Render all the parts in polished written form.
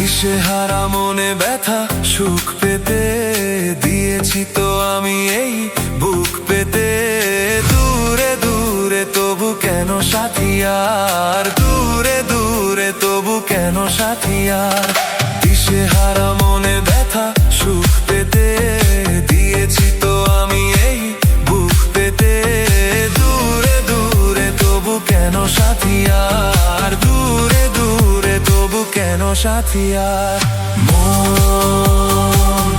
দিশেহারা মনে ব্যথা সুখ পেতে দিয়েছি তো আমি এই বুক পেতে। দূরে দূরে তবু কেন সাথিয়ার, দূরে দূরে তবু কেন সাথিয়ার। দিশেহারা মনে ব্যথা সুখ পেতে দিয়েছি তো আমি এই বুক পেতে। দূরে দূরে তবু কেন সাথিয়ার, দূরে দূরে তবু কেন সাথিয়ার। মন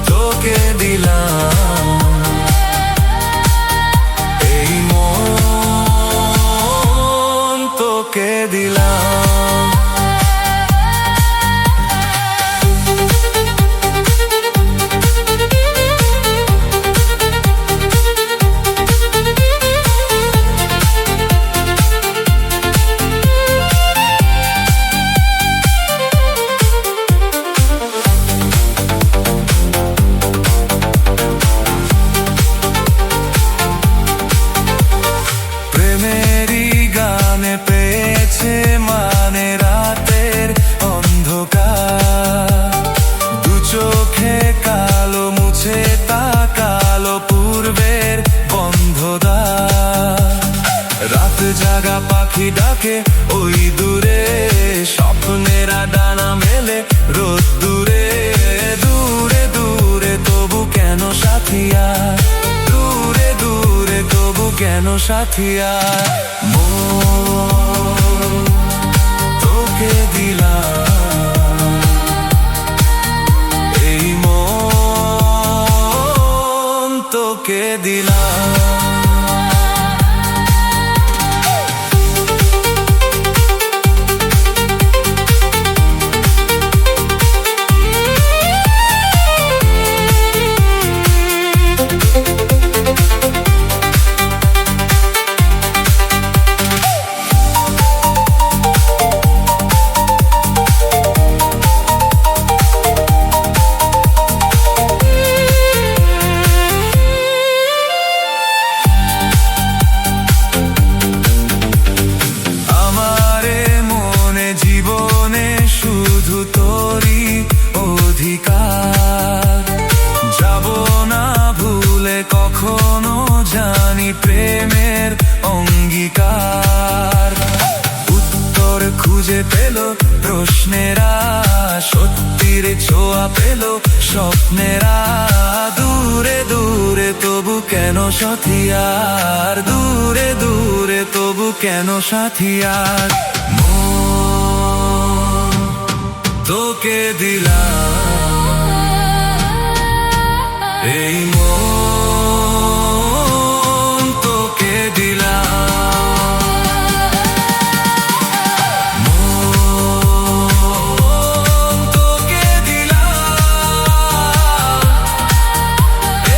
তোকে দিলাম, এই মন তোকে দিলাম। মানে রাতের অন্ধকার, দু চোখে কালো মুছে তাকালো পূর্বের বন্ধ দ্বার। রাত জাগা পাখি ডাকে ওই দূরে, স্বপ্নেরা ডানা মেলে রোদ দূরে। দূরে দূরে তবু কেন সাথিয়ার, দূরে দূরে তবু কেন সাথিয়ার। তোকে দিলাম, এই মন তোকে দিলাম। কখনো জানি প্রেমের অঙ্গীকার, উত্তর খুঁজে পেল প্রশ্নেরা, সত্যির ছোঁয়া পেল স্বপ্নেরা। দূরে দূরে তবু কেন সাথিয়ার, দূরে দূরে তবু কেন সাথিয়ার। মন তোকে দিলাম, এই মন তোকে দিলাম। মন তোকে দিলাম,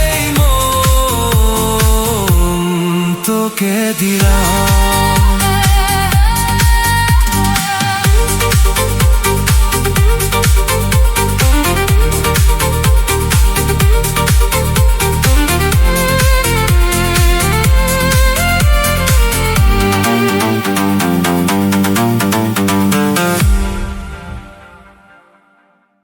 এই মন তোকে দিলাম।